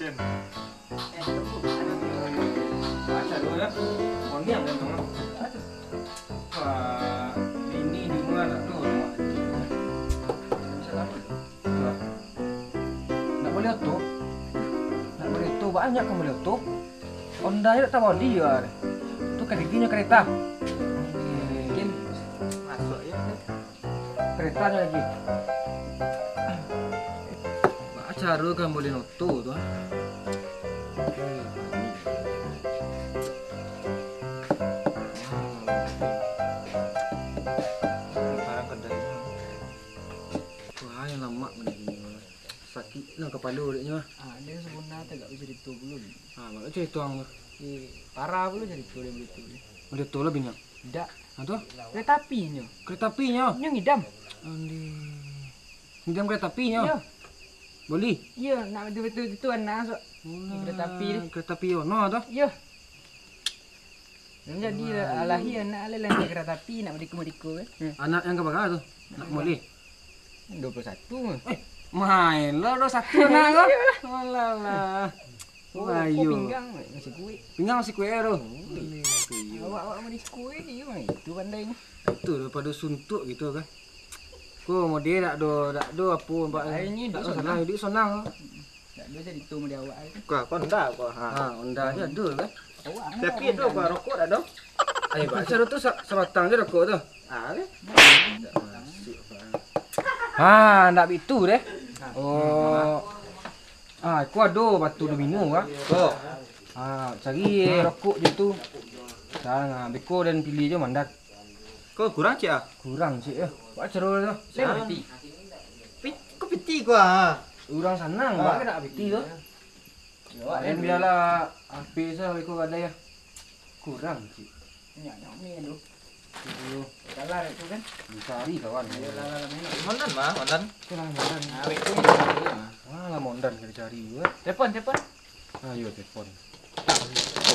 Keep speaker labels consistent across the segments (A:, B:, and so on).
A: Chen.
B: Baca dulu ya. Ini yang gantong. Wah, ini di mana tuh? Nak boleh tuh. Nak boleh tuh banyak kamu boleh tuh. Honda itu tak boleh dia. Itu kakinya kereta.
A: Mungkin masuk ya.
B: Keretanya lagi. Baca dulu kan boleh noto tuh. Sakit lah kepala dia.
A: Dia sebenarnya tak bisa cerita belum.
B: Malah cerita orang tu.
A: Parah belum cerita dia begitu.
B: Boleh tu lah binyak.
A: Tidak.
B: Tu?
A: Kereta apinya.
B: Kereta apinya.
A: Yang ngidam.
B: Andi. Ngidam kereta apinya.
A: Ya.
B: Boleh?
A: Ya, nak betul-betul itu anak sok. Kereta api ni.
B: Kereta api ono tu.
A: Ya. Dan jadi alahi anak ala lain kereta api nak mediko-mediko kan.
B: Anak yang keberapa tu? Nak boleh.
A: 21.
B: Main lah dah satu nak kau. Alah. Ayo.
A: Pinggang masih kuih.
B: Pinggang masih kuih tu.
A: Awak mesti kuih ni itu pandainya.
B: Itu daripada suntuk gitu kan. Ko model tak do apa mbak.
A: Ini
B: tak salah dia sonang.
A: Tak ada jadi tu model awak tu.
C: Kau Honda kau.
B: Honda je ada kan.
A: Awak.
C: Tapi tu kau rokok dah dong.
B: Ayo baca tu sebatang je rokok tu. Nak itu deh. Oh. Aku ada batu domino ah.
C: Oh.
B: Cari rokok je tu. Sekarang beko dan pilih je mandat.
C: Kau kurang cik ah?
B: Kurang cik ya. Baca dulu tu.
A: Saya mati.
C: Kau piti kau ah.
B: Orang senang bak nak piti tu. Dan biarlah habis lah beko ada ya. Kurang cik.
A: Nyak ni tu.
B: Itu
A: Kalah itu kan.
B: dicari kawan.
C: Mondan mah, mondan.
B: Kurang mondan.
A: Awak tu.
B: Lah mondan kena cari juga.
A: Telepon.
B: Ayo telepon.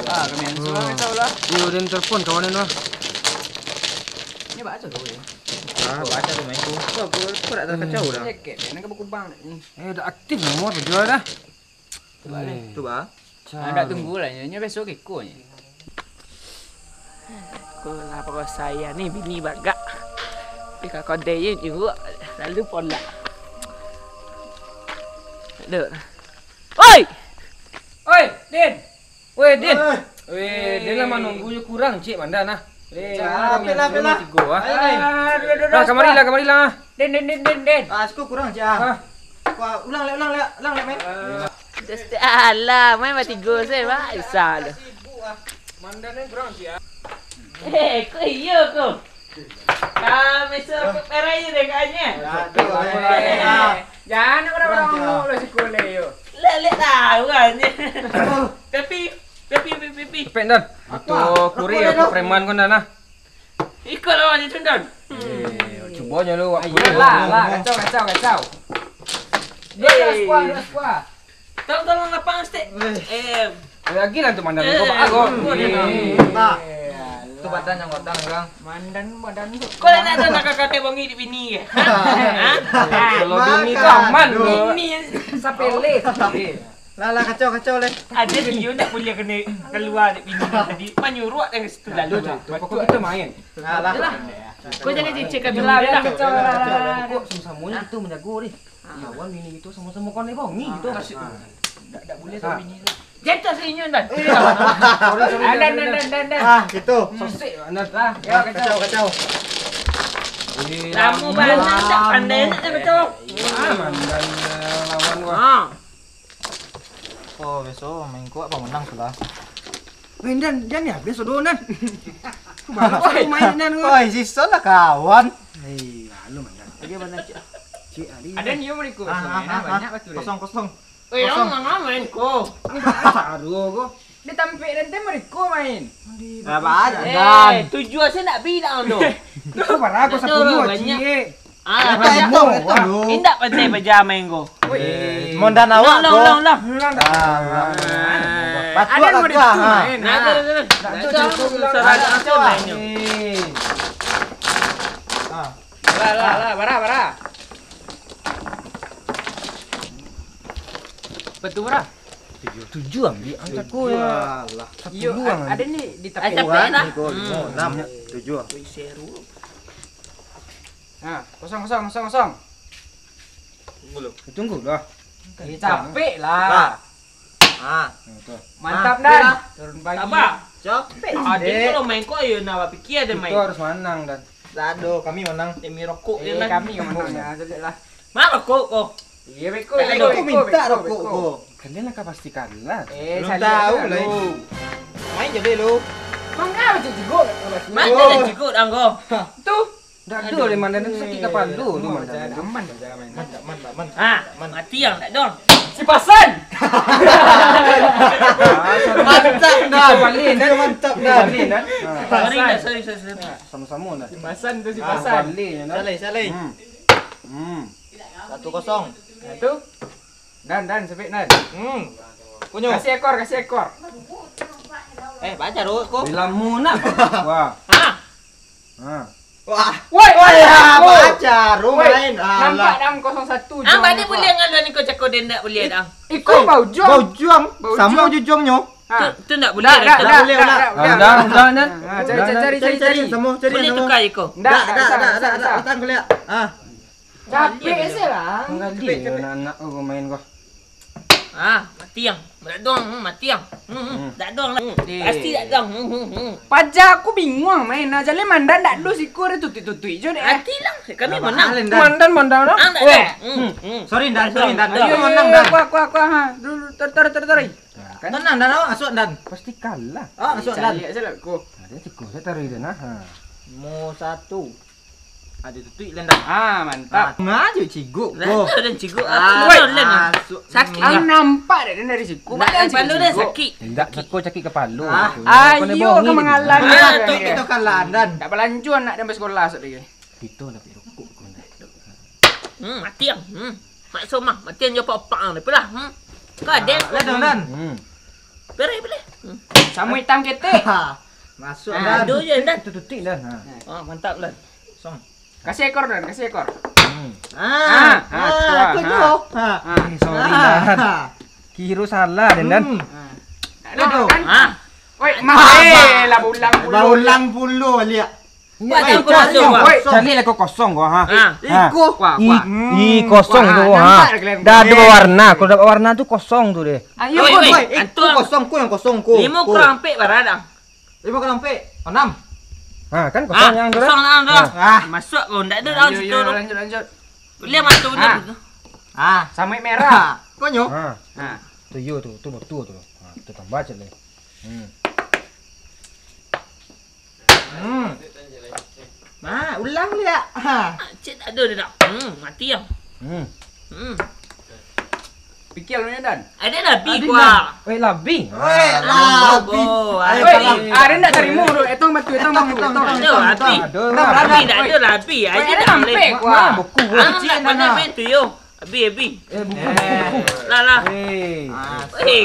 A: Kami yang suruh tahu lah.
B: Yo dan telepon kawan ni lah.
A: Ni baca tu ya.
C: Baca tu main tu. Kau tak terkacau dah.
A: Jaket nak berkubang ni.
B: Dah aktif nomor jual dah.
C: Tu bah.
A: Ada tunggulah nya besok keko nya. Kenapa kau saya ni bini bagak. Jika kau dia juga lalu pola. Dek. Oi! Din. Weh, Din.
B: Dia lama nunggunya kurang cik mandan ah.
C: Pela.
B: Tiga ah. Kamari lah.
A: Din.
C: Aku kurang cik ah. Kau ulang le main.
A: Just alah, main mati go saya bah. Isal.
B: Mandan ni kurang cik ah.
A: Kau iya kau. Kami sepuk perai je dekatnya. Jangan orang lo sekolah yo. Lelek tahu kan. Tapi.
B: Cepet dan. Itu kuri apa preman kau dah nah.
A: Ikut lawan itu dan.
B: Cuba je lu.
A: Lah, kacau. Dia squad. Tolong lapang stek.
B: Lagi lah tu mandan kau pak kau.
C: Nah. Tu badan yang kotak kan.
A: Badan tu. Kau nak kata bongi di bini ke?
B: Kalau bini tu aman tu.
A: Bini sapele.
C: Lah kacau le.
A: Ada dia nak boleh kena keluar di bini tadi. Menyuruh dengan situ lalu tu.
B: Pokok kita main.
C: Lah.
A: Kau jangan cek kebelah lah. Kacau lah.
B: Pokok sama-samanya itu menjaga ni. Kawan bini itu sama-sama kau ni bongi gitu.
A: Tak boleh tu bini tu. Jatuh senyum dan. Dan.
C: Gitu.
B: Sosik anda lah.
C: Kacau.
A: Lamu banyak tak pandai nak betul.
B: Mandan lawan gua.
C: Oh, besok main kuat apa menang pula.
B: Dan ni habis sodonan. Baru main dan
C: Oi, sisa lah kawan.
B: Lalu mandan. Bagaimana cik? Cik Ali.
A: Ada ni mereka banyak betul.
C: Kosong.
A: Orang main ko.
B: Baru kau.
A: Dia tampil dan mereka main.
C: Apa aja?
A: Tujuan saya nak bilang tu.
B: Itu para aku 10 cik.
A: Indak pandai pajama ko.
C: Mondan awak ko.
A: Long.
C: Batu lah kau.
A: Ada main. Lah, bara. Betul bara.
B: 7 ambil angkatku ya.
C: Alah.
D: Yo, ada nih di tepi.
A: Capek dah.
C: Ni kau 5, 6, 7.
A: Wih, seru.
D: Nah, kosong.
B: Tunggu lah.
D: Capek lah. Mantap
C: Ah,
D: Dan. Turun pagi.
A: Sabar.
C: Capek.
A: Adik kalau main kok ya nak fikir ada main.
B: Itu harus menang dan.
C: Aduh, kami menang.
A: Demi rokok dia
D: Eh,
A: kan.
D: kami yang menangnya. Lah.
A: Mana rokok kok?
D: Iya, beko.
C: Aku minta rokok kau.
B: Kalian lah pasti kalah.
C: Belum tahu lah. Main je deh lu.
D: Mangga macam jigo.
A: Mana ada cikut anggo?
D: Tuh.
B: Dah ada lima dan itu sakit kepala lu lima dan.
D: Aman jangan main.
C: Mantap.
A: Ah, mati yang tak dong.
D: Si Pasan.
C: Mantap dah. Mantap dah.
A: Sorry.
B: Sama-sama dah.
D: Si Pasan tuh si Pasan.
B: Balik ya.
C: Saleh. 1-0.
D: Nah, tuh. Dan sepik Dan.
C: Kunyo.
D: Kasih ekor.
C: Baca dulu kok.
B: Bilamu nak. Wah.
A: Ah,
C: Wah.
D: Woi,
C: Baca main.
D: Nampak dam 01.
A: ang bade boleh ngalan ni kau cakap dia tak boleh dah.
D: Ikut bau jom.
C: Bau juang.
D: Bau
C: Sama
D: juang.
C: jujungnya.
A: Tu tak boleh
D: Dah.
A: dah.
C: boleh, dah.
B: Dah dan.
D: Cari.
C: Sama cari.
A: Boleh tukar je kau.
C: Dah. Datang kau lihat.
D: Capek lah.
B: Mengalir anak-anak kau main kau.
A: Ah, mati yang. Tak dong, mati yang. Tak dong lah. Pasti tak dong.
D: Pajak aku bingung main aja le mandan dak lu sikur tutui je deh.
A: Mati lah. Kami menang.
B: Mandan dah.
A: Ang tak dong.
C: Sorry Dan.
D: Ayo,
C: Aku menang Dan.
D: Kuah ha. Dulu tarik.
C: Tenang Dan, awak masuk Dan.
B: Pasti kalah.
C: Masuk Dan.
D: Lihat salah aku.
B: Ada cukup saya tarik dia nah.
C: Mau 1. Ada tutui Dan.
D: Mantap.
C: Ngaju ciguk.
A: Dah dan cikgu.
C: Ah,
A: Aku len. Sakit.
D: Ang nampak deh dari siku.
A: Nak palu dah sakit.
B: Tidak, aku cakap kepala.
D: Ayo ke mengalang.
C: Itu kita kalah Dan.
D: Tak belanjuan nak sampai sekolah sok dia.
B: Itu nak rokok kau nak.
A: Mati yang. Mak somah, mati yang jumpa opang ni pula. Kau ada.
C: Lihat Dan.
A: Boleh.
D: Sama hitam ketek.
C: Masuk Dan.
A: Aduh je dah.
B: Itu tutik dah.
A: Mantap lah.
C: Song.
D: Kasih ekor Dan, kasih ekor.
C: Aku tu.
B: Sorry dan. Kira salah dan.
C: Aduh.
D: Woi, lah
C: Ulang puluh lihat.
A: Buat aku masuk.
B: Cari lah kau kosong kau ha.
C: Ikut.
B: Kosong tu ha. Dah ada warna. Kalau dapat warna tu kosong tu deh.
D: Ayo,
C: Itu kosongku yang kosongku.
A: 5 kurang pek baradang.
C: 5 kurang pek. 6.
B: Kan kosong yang tu dah.
A: Kosong dah. Masuk kau tak ada dah situ.
D: Lanjut.
A: Boleh masuk benar.
D: Sama merah.
C: Konyo.
B: Tu yo tu betul tu. Tu tambah je leh.
C: Ulang lihat.
A: Cik tak ada dah. Mati yang.
D: Fikir lu Dan.
A: Ada nabi kuah.
B: Wei labi.
D: Ada nak carimu tu. Etong batu, etong bang.
A: Ada nabi. Nabi tak ada nabi. Aja
D: Ada
A: tak
D: sampai
A: boleh.
D: kuah.
B: Buku
A: Nak pandai main tu yo. Abi.
B: buku.
A: Lah.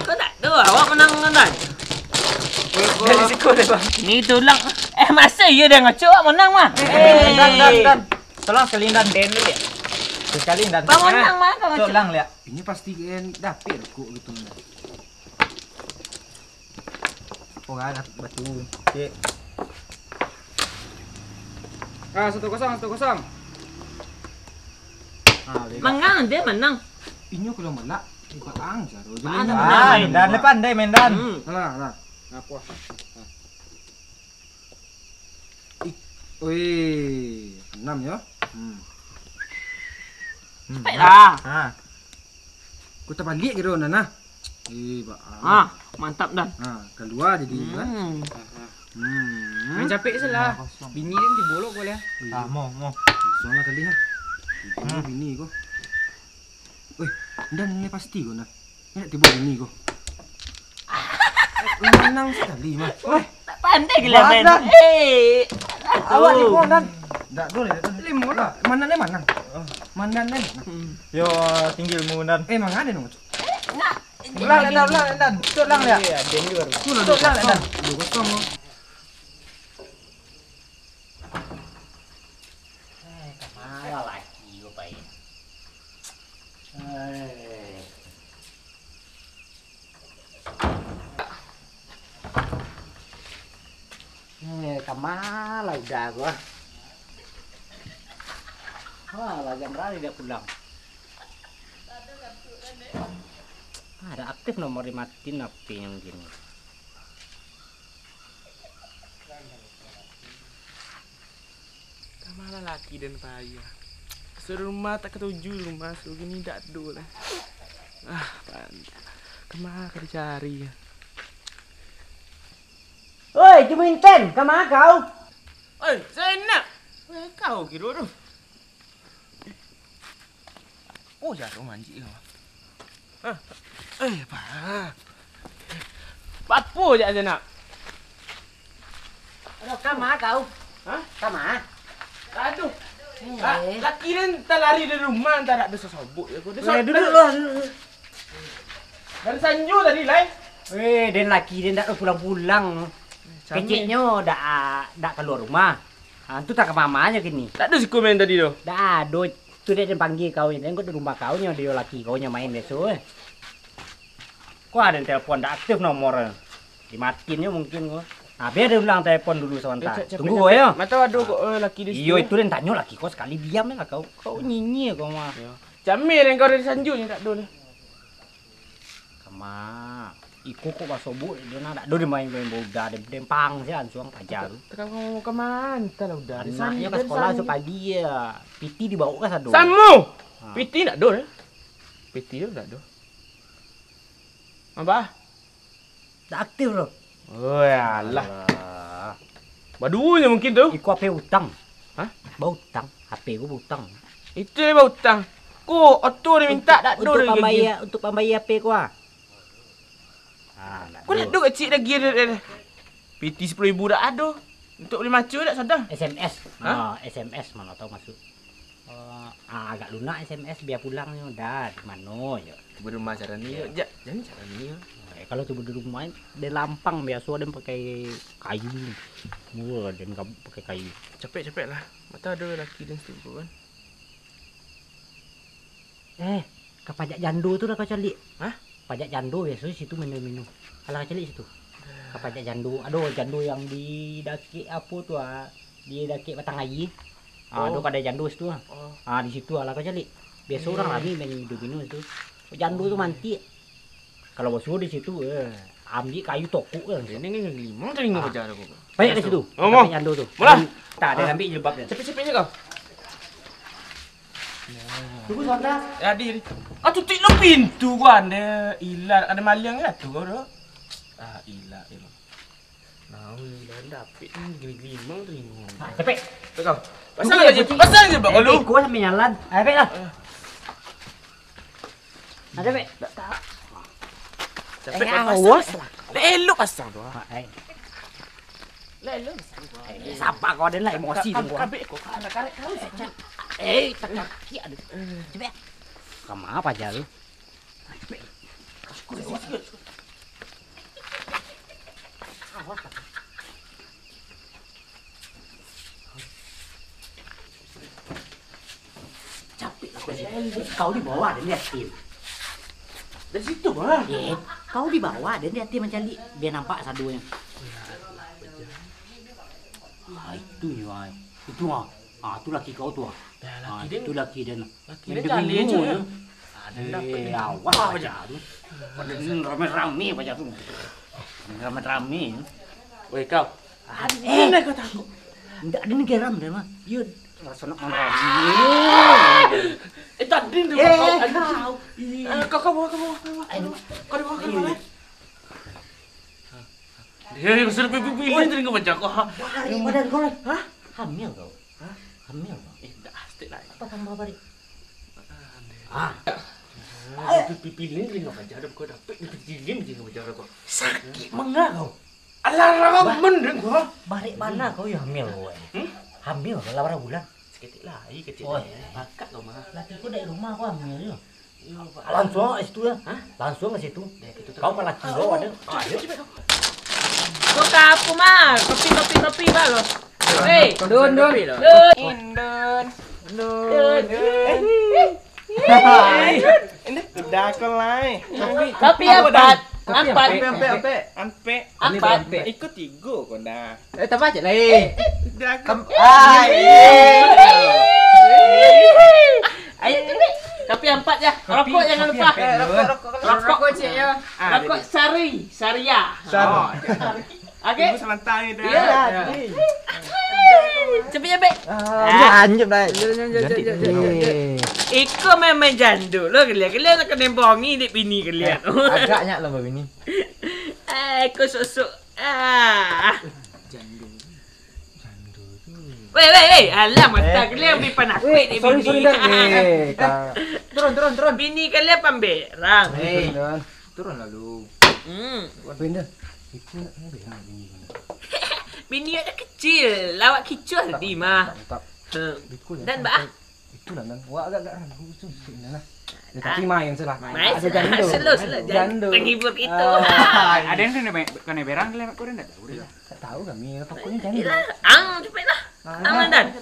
A: Kau tak ada. Awak menang kan?
D: Dari siku deh bang.
A: Ni tulang. Masa ya dah ngacau awak menang mah.
C: Dan. Tolong sekali Dan.
A: dulu.
C: Sekali Dan.
A: Kau menang mah kau ngacau.
C: Ulang lihat.
B: Ini pasti dapet kok gitu.
C: Orang batu. Cik.
D: 1-0.
A: Menang dia menang.
B: Ini kalau melak ang jaro.
C: Dan depan deh main Dan.
B: Lah. Apa? Wih, 6 ya.
A: Baiklah.
B: Ku terbalik kira nah. Pak.
A: Mantap dah.
B: Keluar jadi kan.
D: Main capek salah. Bini dia dibolok kau lihat.
C: Mau.
B: Soalnya kali ha. Bini ko. Wih, dan ini pasti ko na. Ini tiba bini ko. Menang sekali mah.
A: Tak pandai gila main.
B: Awak ni kau dan. Tak boleh. Lima lah. Mana ni manang. Mandan ni.
C: Yo tinggal mu Dan.
B: Mang ada nong.
C: Ulang Dan. Cuk lang lihat. Cuk lang Dan.
B: 2-0.
E: Malah udah gua. Wah, jam berapa dia pulang? Ada aktif nomor dimatiin apinya mungkin.
A: Malah laki dan payah. Serumah tak ketuju rumah suruh gini tak ada lah. Pandai. Kemana kau dicari?
E: Oi, cuma inten, kemana kau?
A: Oi, saya nak. Kau kira tu. Oh, jarum manjik kau. Apa? Apa je saya nak?
E: Aduh, kemana kau?
A: Hah?
E: Kemana?
A: Aduh. Laki dan tak lari dari rumah, tak ada sesobok ya.
E: Duduk lu.
A: Dari Sanju tadi lain.
E: Den laki den dak pulang-pulang. Keciknya dak keluar rumah. Tu tak ke mamanya kini.
A: Tak ada si komen tadi tu.
E: Dah ada. Tu dia panggil kau ni. Kau di rumah kau nya dia laki kau nya main biasa. Kau ada telepon dak aktif nomor. Dimatiin mungkin kau. Biar dia ulang telepon dulu sebentar. Tunggu kau ya.
A: Mata ada kok laki di situ.
E: Iyo itu dia tanya laki kau sekali diam lah kau. Kau nyinyi kau mah.
A: Camir yang kau dari Sanju ni tak ada ni.
E: Kama. Iku kok basobuk dia nak do dia main-main boda dia dempang sian suang pajar.
A: Tekan kau ke mana lah udah.
E: Anaknya ke sekolah esok pagi ya. Piti dibawa ke sado.
A: Samu. Piti tak ada. Piti tu tak ada. Apa?
E: Tak aktif loh.
A: Oh alah. Badunya mungkin tu.
E: Iku HP hutang.
A: Hah?
E: Bau hutang. HP ku hutang.
A: Itu dia bau hutang. Ku auto dia minta tak ada
E: untuk pembayar HP ku ah.
A: Kau nak duk kecil lagi ada. PT 10,000 dah ada. Untuk beli macu tak sadar.
E: SMS.
A: Ha?
E: SMS mana tahu masuk. Agak lunak SMS biar pulangnya dah di mana ya.
A: Tiba rumah cara ni. Ya, jangan cara ni.
E: Kalau tu di rumah dia lampang biasa dia pakai kayu. Murah dia enggak pakai kayu.
A: Capek-capek lah. Mata ada lelaki dan setuju kan.
E: Ke pajak jando tu dah kau cari.
A: Hah?
E: Pajak jando biasa situ minum-minum. Kalau kau cari situ. Ke pajak jando. Aduh jando yang di Dakik apa tu ah. Di Dakik Batang Ayi. Aduh ada jando situ ah. Di situ lah kau cari. Biasa orang ramai main minum itu. Jando tu manti. Kalau bos di situ ambil kayu toko kan.
A: Ini limang tadi ngapa cara kau.
E: Banyak di situ.
A: Ngomong.
E: Jando tu.
A: Mula.
E: Tak ada ambil jilbab dia.
A: Cepet-cepetnya kau.
E: Tunggu sebentar.
A: Jadi. Tutup lo pintu gua anda. Ilah ada maling kan tu kau dah. Ilah. Nah, ilah dapat ni limang tadi.
E: Cepet.
A: Kau. Pasang aja bak lu.
E: Gua sambil jalan. Cepet lah. Cepet.
A: Tak. Cepet awas lah. Elok pasang tu. Elok.
E: Siapa kau ada lah emosi tu gua.
A: Kabik kau karek kau.
E: Tak kaki ada. Cepet. Kamu apa aja lu? Cepet. Kau di bawah dan liatin.
A: Dari situ bah.
E: Kau di bawah dan liatin mencari biar nampak sadunya. Itu ya. Itu tu laki kau tu. Itu laki dan.
A: Laki dia cari aja.
E: Awas aja tu. Pada rame-rame aja tu. Rame-rame.
A: Woi kau.
E: Mana kau takut? Enggak ada ni geram dah mah. Yun. Rasa nak rame.
A: Tadi tu kau bawa. Kau bawa. Dia suruh pilih tadi kau baca kau.
E: Badan kau lah. Hah? Hamil kau. Hamil kau.
A: Dah astik lah.
E: Apa tambah balik?
A: Pilih tadi kau baca kau dapat pilih tadi kau baca kau.
E: Sakit mengah kau.
A: Alah bener kau.
E: Balik mana kau ya hamil kau? Hamil kau berapa bulan?
A: Kecil lah, kecil.
E: Bakat kau mah. Laki kau dari rumah kau hamil ya. Langsung ke situ ya? Langsung ke situ. Kau malah kilo ada.
A: Kau kapu mah, kopi baru. Hei,
D: Dun.
C: Udah aku lai.
A: Kopi apa? Empat.
C: Ampe.
A: Ikut 3 kau dah.
C: Tambah je lah.
A: Dah
F: Ayo Kopi 4 je. Rokok jangan lupa. Rokok cik ya. Rokok Saria. Okey.
A: Tunggu sebentar ni dah.
F: Ya. Cepet.
C: Anjep dah.
F: Iko memang jandu lo kalian nak kena bongi dek bini kalian.
C: Agaknya lah babi ni.
F: Iko susuk. Weh, alah mata kalian beri panakut dek bini.
B: Sorry dah. Turun.
F: Bini kalian pamberang.
B: Turun lalu. Benda. Itu nak berang bini.
F: Bini ada kecil, lawak kicau tadi mah. Dan bah.
B: Itulah nan. Wah agak ragu tu sebenarnya. Tapi main salah.
F: Main
B: Ada jando.
F: Slow
B: Jando.
F: Penghibur itu.
D: Ada yang kena berang kalian kau dah tahu dah.
B: Tak tahu kami pokoknya jando.
F: Cepatlah. Dan.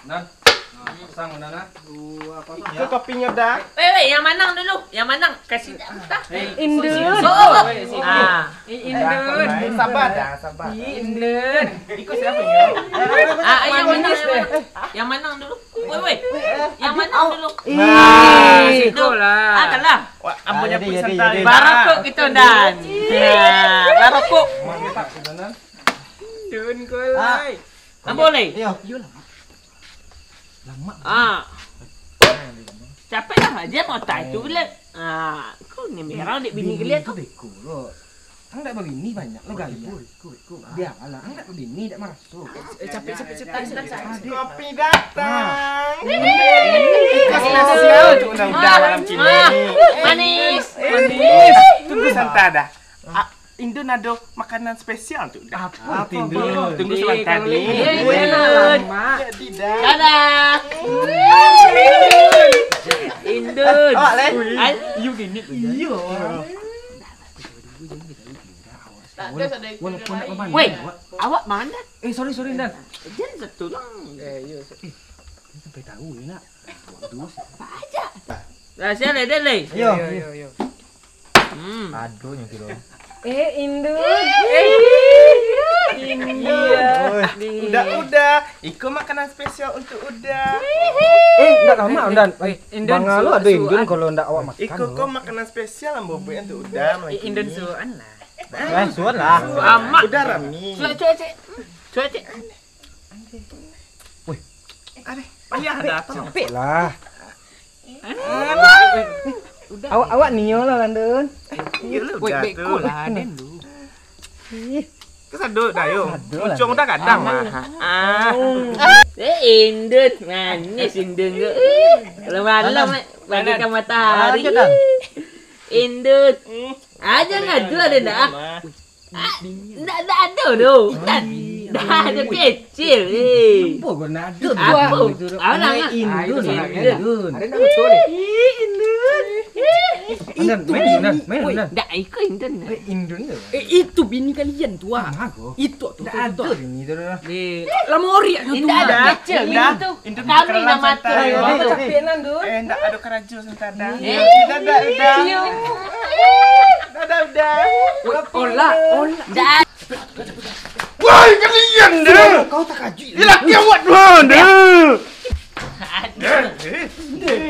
B: Nan. Pasang mana?
A: Ikut kopinya dah.
F: Weh, yang manang dulu. Yang manang kasih tak.
D: Indun.
F: Indun.
A: Sabar dah.
D: Indun.
A: Ikut siapa ni?
F: Yang manang deh. Yang manang dulu. Weh. Yang manang dulu.
D: Situ lah.
F: Kalah.
A: Ampunya puisi tadi.
F: Barokok gitu dan. Barokok.
D: Indun kau lah.
F: Boleh.
C: Yo.
B: Lama.
F: Capek dah aja mau tak itu bila. Kau ni merah dek bini kalian tu.
B: Beko lo. Ang tak begini banyak lo gaya. Dia lah, ang tak begini tak masuk.
F: Capek.
A: Kopi datang. Ikut spesial untuk undang-undang malam cini.
F: Manis.
A: Tunggu sebentar dah. Indun ada makanan spesial untuk dah.
B: Apa Indun?
A: Tunggu sebentar ni.
F: Jadi dah. Dadah. Indun.
A: You gini.
B: Iyo.
F: Walaupun nak memandang. Weh, awak mana?
B: Sorry Dan.
F: Jangan satu lang.
B: Sampai tahu ni nak.
F: Rahsia le, dele.
C: Yo.
B: Aduh yang kira.
D: Indun.
A: Udah. Ikut makanan spesial untuk udah.
B: Enggak lama Dan.
D: Indun
B: Bang lo ada Indun kalau ndak awak makan.
A: Ikut kau makanan spesial yang bobo untuk udah.
D: Indun suan lah.
B: Suan lah.
F: Amak.
A: Udah Rami.
F: Cuy, cik.
A: Payah dah.
B: Capek lah. Awak nio lah Landun.
A: Udah tu.
D: lah Den lu.
A: Kesadut dah yo. Muncung dah kadang.
F: Indun. Manis Indun ke. Kalau malam bagikan matahari. Indun. Jangan tu ada dah. Tak ada tu. Dah ada kecil.
B: Apa kau nak ada?
F: Apa? Awak nak
B: Indun.
D: Ada nak betul ni.
B: Indun. Main.
F: Tak ikut Indun.
B: Indun ke?
D: Itu bini kalian tu ah.
B: Aku.
D: Itu tu.
B: Tak ada ni tu dah.
D: Lama ori tu.
F: Indah ada kecil.
A: Dah.
F: Itu
A: Indun
F: kami
A: kenalan
F: nak mati.
A: santai.
D: Capek Landun.
A: Ndak ada kerajo sebentar dah. Udah.
D: Olah.
F: Dah.
A: Wah, kalian dah.
B: Kau tak kaji.
A: Laki awak dah.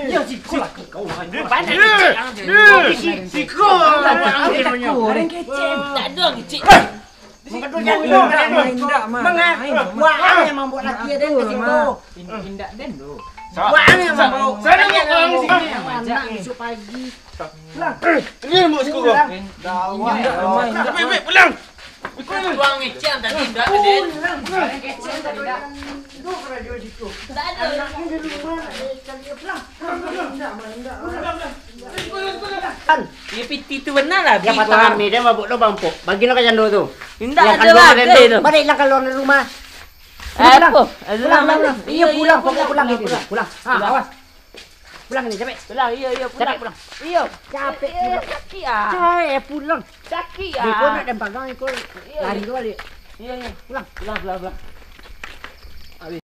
B: Ya si kau lah kau.
F: Pandai kecil.
A: Siko.
F: Orang kecil. Tak ada kecil.
C: Wah, yang membuat laki ada ke situ.
D: Indak Den tu.
C: Wah, yang membawa.
A: Saya nak orang sini.
C: Anak besok pagi.
A: Ini mau siko kau. Baik, pulang.
F: Tuang kecil tadi dah ada.
C: Orang kecil tadi dah. Dua radio situ.
F: Tak ada. Dia piti tu benar lah.
C: Dia patah ni dia mabuk lubang pok. Bagi lo ke jando tu.
F: Tidak
C: Yang
F: ada
C: kedua
F: lah.
C: ada tu. Baliklah keluar dari rumah.
F: Apa?
C: Pulang. Iya pulang, pokok pulang ini. Pulang. Awas. Pulang ni cepet.
F: Pulang, iya
C: Cepet
F: pulang.
C: Iya, capek pulang.
F: Sakit ah.
C: Capek pulang.
F: Sakit
C: Ikut
F: ah.
C: nak dan pegang ikut lari tu balik.
F: Iya.
C: Pulang.